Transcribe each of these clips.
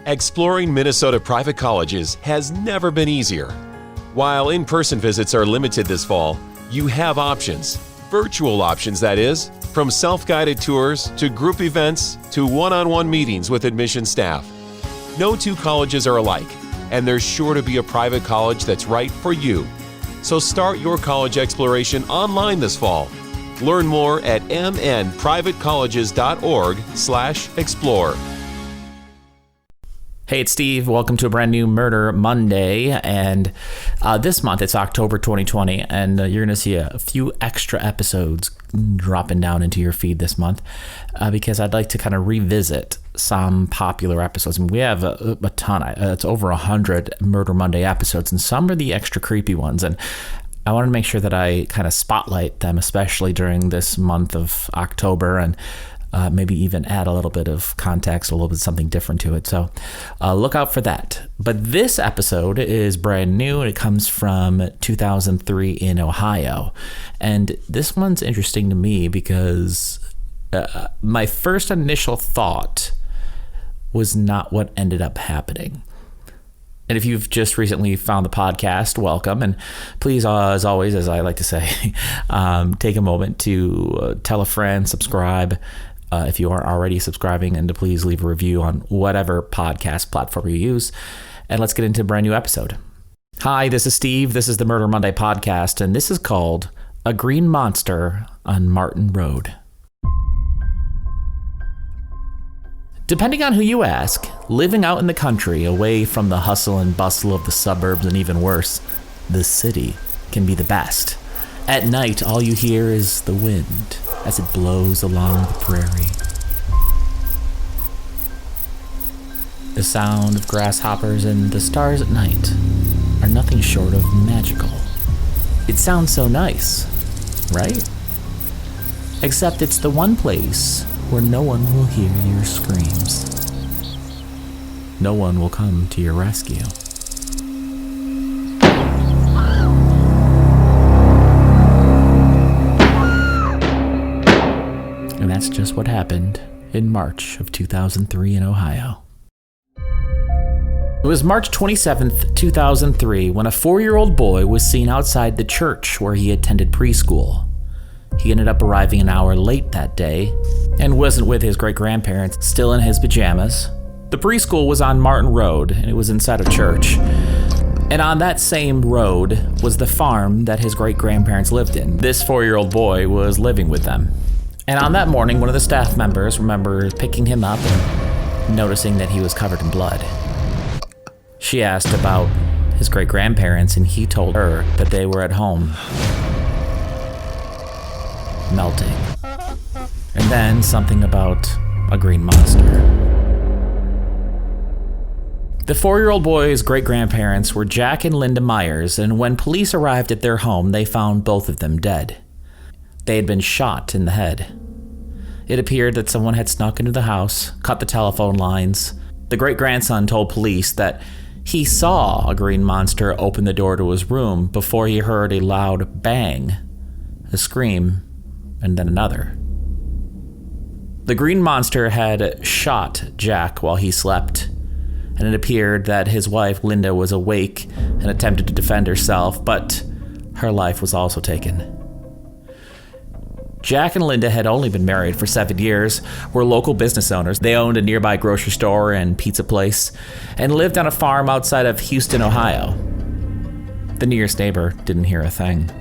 Exploring Minnesota private colleges has never been easier. While in-person visits are limited this fall, you have options. Virtual options, that is, from self-guided tours to group events to one-on-one meetings with admission staff. No two colleges are alike, and there's sure to be a private college that's right for you. So start your college exploration online this fall. Learn more at mnprivatecolleges.org/explore. Hey, it's Steve. Welcome to a brand new Murder Monday. And this month, it's October 2020, and you're going to see a few extra episodes dropping down into your feed this month because I'd like to kind of revisit some popular episodes. And we have a ton. It's over 100 Murder Monday episodes, and some are the extra creepy ones. And I want to make sure that I kind of spotlight them, especially during this month of October, and maybe even add a little bit of context, a little bit something different to it. So look out for that. But this episode is brand new, and it comes from 2003 in Ohio. And this one's interesting to me because my first initial thought was not what ended up happening. And if you've just recently found the podcast, welcome. And please, as always, as I like to say, take a moment to tell a friend, subscribe, if you aren't already subscribing, and to please leave a review on whatever podcast platform you use. And let's get into a brand new episode. Hi, this is Steve. This is the Murder Monday podcast, and this is called A Green Monster on Martin Road. Depending on who you ask, living out in the country, away from the hustle and bustle of the suburbs, and even worse, the city, can be the best. At night, all you hear is the wind as it blows along the prairie. The sound of grasshoppers and the stars at night are nothing short of magical. It sounds so nice, right? Except it's the one place where no one will hear your screams. No one will come to your rescue. And that's just what happened in March of 2003 in Ohio. It was March 27th, 2003, when a 4-year-old boy was seen outside the church where he attended preschool. He ended up arriving an hour late that day and wasn't with his great-grandparents, still in his pajamas. The preschool was on Martin Road, and it was inside a church. And on that same road was the farm that his great-grandparents lived in. This 4-year-old boy was living with them. And on that morning, one of the staff members remembered picking him up and noticing that he was covered in blood. She asked about his great-grandparents, and he told her that they were at home, melting. And then something about a green monster. The 4-year-old boy's great-grandparents were Jack and Linda Myers, and when police arrived at their home, they found both of them dead. They had been shot in the head. It appeared that someone had snuck into the house, cut the telephone lines. The great-grandson told police that he saw a green monster open the door to his room before he heard a loud bang, a scream, and then another. The green monster had shot Jack while he slept, and it appeared that his wife Linda was awake and attempted to defend herself, but her life was also taken. Jack and Linda had only been married for 7 years, were local business owners. They owned a nearby grocery store and pizza place, and lived on a farm outside of Houston, Ohio. The nearest neighbor didn't hear a thing.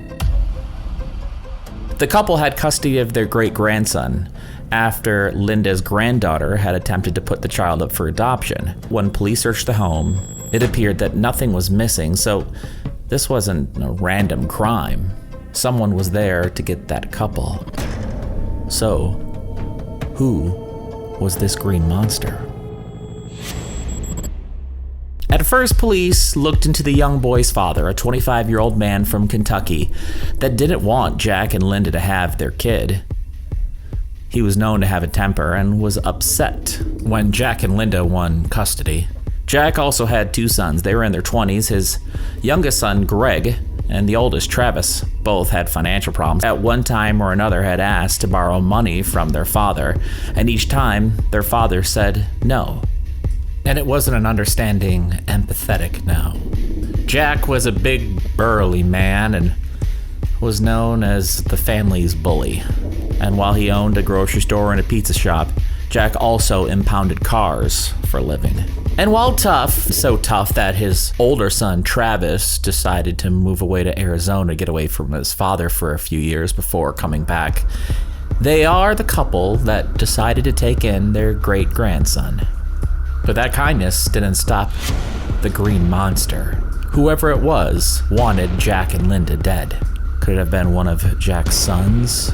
The couple had custody of their great-grandson after Linda's granddaughter had attempted to put the child up for adoption. When police searched the home, it appeared that nothing was missing, so this wasn't a random crime. Someone was there to get that couple. So, who was this green monster? At first, police looked into the young boy's father, a 25-year-old man from Kentucky that didn't want Jack and Linda to have their kid. He was known to have a temper and was upset when Jack and Linda won custody. Jack also had 2 sons. They were in their 20s. His youngest son, Greg, and the oldest, Travis, both had financial problems. At one time or another had asked to borrow money from their father, and each time their father said no. And it wasn't an understanding, empathetic no. Jack was a big, burly man and was known as the family's bully. And while he owned a grocery store and a pizza shop, Jack also impounded cars for a living. And while tough, so tough that his older son, Travis, decided to move away to Arizona to get away from his father for a few years before coming back, they are the couple that decided to take in their great-grandson. But that kindness didn't stop the Green Monster. Whoever it was wanted Jack and Linda dead. Could it have been one of Jack's sons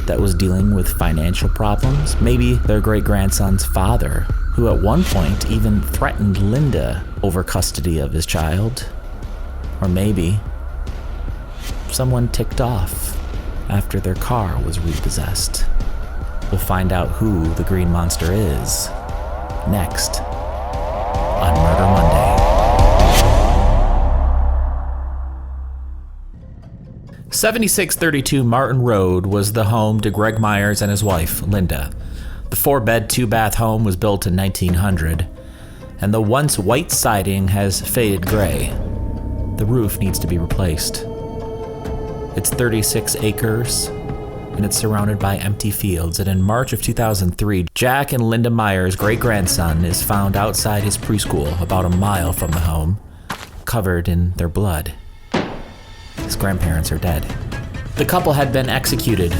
that was dealing with financial problems? Maybe their great-grandson's father, who at one point even threatened Linda over custody of his child. Or maybe someone ticked off after their car was repossessed. We'll find out who the Green Monster is next on Murder Monday. 7632 Martin Road was the home to Greg Myers and his wife, Linda. The 4-bed, 2-bath home was built in 1900, and the once white siding has faded gray. The roof needs to be replaced. It's 36 acres, and it's surrounded by empty fields. And in March of 2003, Jack and Linda Myers' great-grandson is found outside his preschool about a mile from the home, covered in their blood. His grandparents are dead. The couple had been executed,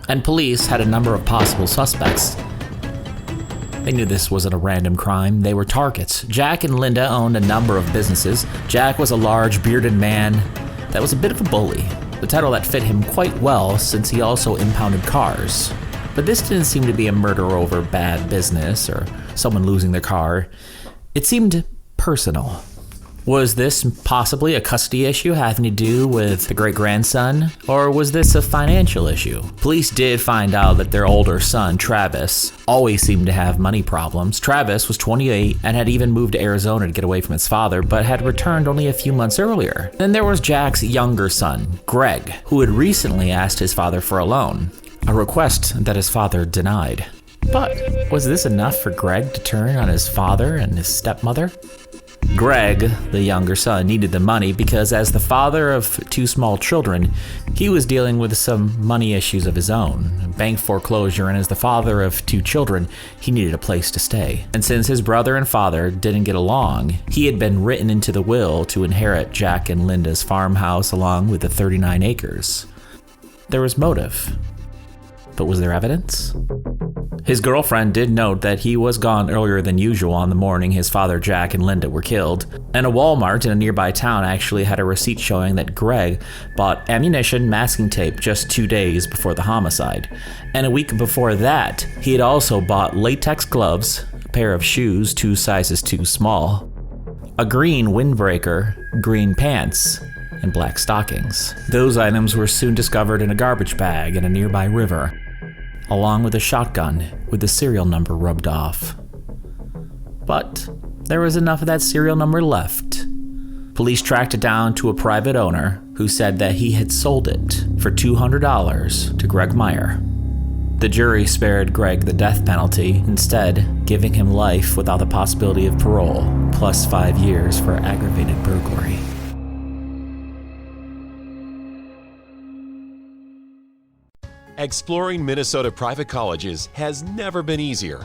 and police had a number of possible suspects. They knew this wasn't a random crime. They were targets. Jack and Linda owned a number of businesses. Jack was a large, bearded man that was a bit of a bully, the title that fit him quite well since he also impounded cars. But this didn't seem to be a murder over bad business or someone losing their car. It seemed personal. Was this possibly a custody issue having to do with the great-grandson, or was this a financial issue? Police did find out that their older son, Travis, always seemed to have money problems. Travis was 28 and had even moved to Arizona to get away from his father, but had returned only a few months earlier. Then there was Jack's younger son, Greg, who had recently asked his father for a loan, a request that his father denied. But was this enough for Greg to turn on his father and his stepmother? Greg, the younger son, needed the money because as the father of 2 small children, he was dealing with some money issues of his own, bank foreclosure, and as the father of 2 children, he needed a place to stay. And since his brother and father didn't get along, he had been written into the will to inherit Jack and Linda's farmhouse along with the 39 acres. There was motive. But was there evidence? His girlfriend did note that he was gone earlier than usual on the morning his father, Jack, and Linda were killed, and a Walmart in a nearby town actually had a receipt showing that Greg bought ammunition masking tape just 2 days before the homicide. And a week before that, he had also bought latex gloves, a pair of shoes 2 sizes too small, a green windbreaker, green pants, and black stockings. Those items were soon discovered in a garbage bag in a nearby river, along with a shotgun with the serial number rubbed off. But there was enough of that serial number left. Police tracked it down to a private owner who said that he had sold it for $200 to Greg Meyer. The jury spared Greg the death penalty, instead giving him life without the possibility of parole, plus 5 years for aggravated burglary. Exploring Minnesota private colleges has never been easier.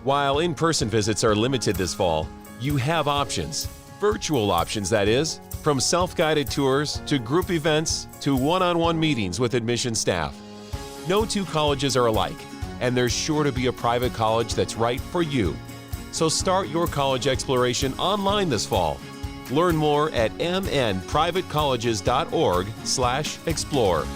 While in-person visits are limited this fall, you have options. Virtual options, that is, from self-guided tours to group events to one-on-one meetings with admission staff. No 2 colleges are alike, and there's sure to be a private college that's right for you. So start your college exploration online this fall. Learn more at mnprivatecolleges.org/explore.